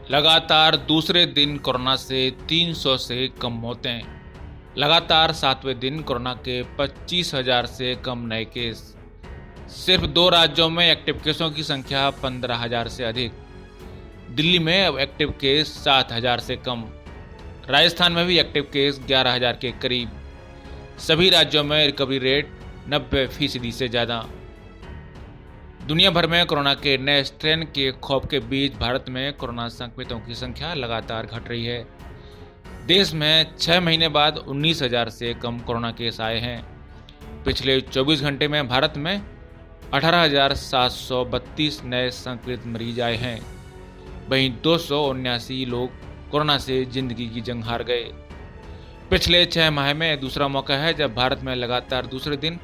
लगातार दूसरे दिन कोरोना से 300 से कम मौतें। लगातार 7वें दिन कोरोना के 25,000 से कम नए केस। सिर्फ 2 राज्यों में एक्टिव केसों की संख्या 15,000 से अधिक। दिल्ली में अब एक्टिव केस 7,000 से कम। राजस्थान में भी एक्टिव केस 11,000 के करीब। सभी राज्यों में रिकवरी रेट 90% से ज़्यादा। दुनिया भर में कोरोना के नए स्ट्रेन के खौफ के बीच भारत में कोरोना संक्रमितों की संख्या लगातार घट रही है। देश में 6 महीने बाद 19,000 से कम कोरोना केस आए हैं। पिछले 24 घंटे में भारत में 18,732 नए संक्रमित मरीज आए हैं। वहीं 279 लोग कोरोना से जिंदगी की जंग हार गए। पिछले 6 माह में दूसरा मौका है जब भारत में लगातार दूसरे दिन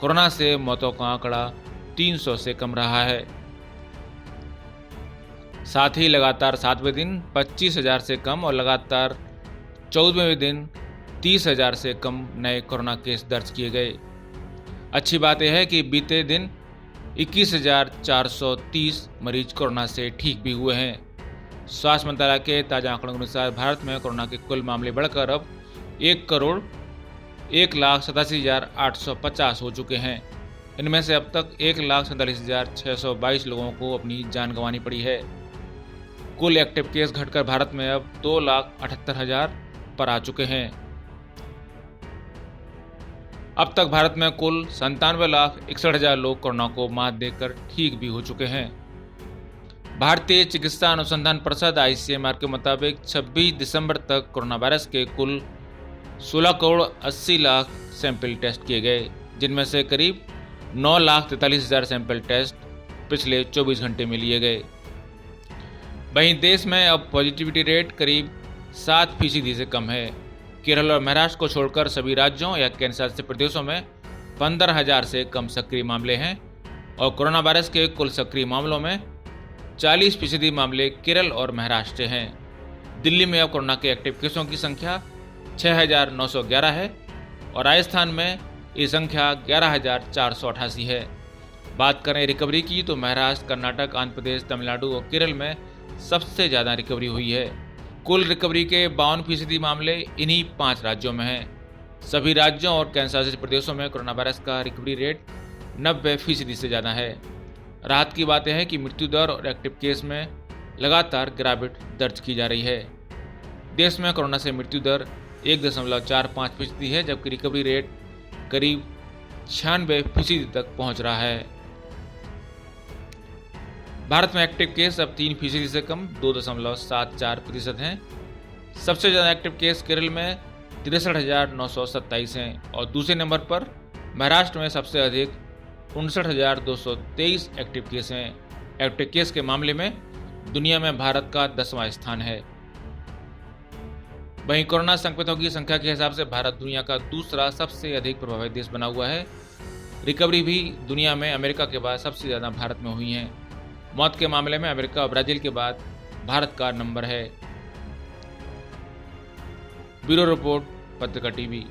कोरोना से मौतों का आंकड़ा 300 से कम रहा है। साथ ही लगातार 7वें दिन 25,000 से कम और लगातार 14वें दिन 30,000 से कम नए कोरोना केस दर्ज किए गए। अच्छी बात यह है कि बीते दिन 21,430 मरीज कोरोना से ठीक भी हुए हैं। स्वास्थ्य मंत्रालय के ताजा आंकड़ों के अनुसार भारत में कोरोना के कुल मामले बढ़कर अब 1,01,87,850 हो चुके हैं। इनमें से अब तक 1,47,622 लोगों को अपनी जान गंवानी पड़ी है। कुल एक्टिव केस घटकर भारत में अब 2,78,000 पर आ चुके हैं। अब तक भारत में कुल 97,61,000 लोग कोरोना को मात देकर ठीक भी हो चुके हैं। भारतीय चिकित्सा अनुसंधान परिषद ICMR के मुताबिक 26 दिसंबर तक कोरोना वायरस के कुल 16,80,00,000 सैंपल टेस्ट किए गए, जिनमें से करीब 9,43,000 सैंपल टेस्ट पिछले 24 घंटे में लिए गए। वहीं देश में अब पॉजिटिविटी रेट करीब 7% से कम है। केरल और महाराष्ट्र को छोड़कर सभी राज्यों या केंद्र शासित प्रदेशों में 15,000 से कम सक्रिय मामले हैं और कोरोना वायरस के कुल सक्रिय मामलों में 40% मामले केरल और महाराष्ट्र हैं। दिल्ली में अब कोरोना के एक्टिव केसों की संख्या 6,911 है और राजस्थान में ये संख्या 11,488 है। बात करें रिकवरी की तो महाराष्ट्र, कर्नाटक, आंध्र प्रदेश, तमिलनाडु और केरल में सबसे ज़्यादा रिकवरी हुई है। कुल रिकवरी के 52% मामले इन्हीं 5 राज्यों में हैं। सभी राज्यों और केंद्र शासित प्रदेशों में कोरोना वायरस का रिकवरी रेट 90% से ज़्यादा है। राहत की बात यह है कि मृत्यु दर और एक्टिव केस में लगातार गिरावट दर्ज की जा रही है। देश में कोरोना से मृत्यु दर 1.45% है, जबकि रिकवरी रेट करीब 96% तक पहुंच रहा है। भारत में एक्टिव केस अब 3% से कम 2.74% हैं। सबसे ज़्यादा एक्टिव केस केरल में 63,927 हैं और दूसरे नंबर पर महाराष्ट्र में सबसे अधिक 59,223 एक्टिव केस हैं। एक्टिव केस के मामले में दुनिया में भारत का 10वां स्थान है। वहीं कोरोना संक्रमितों की संख्या के हिसाब से भारत दुनिया का दूसरा सबसे अधिक प्रभावित देश बना हुआ है। रिकवरी भी दुनिया में अमेरिका के बाद सबसे ज़्यादा भारत में हुई है। मौत के मामले में अमेरिका और ब्राज़ील के बाद भारत का नंबर है। ब्यूरो रिपोर्ट, पत्रिका टीवी।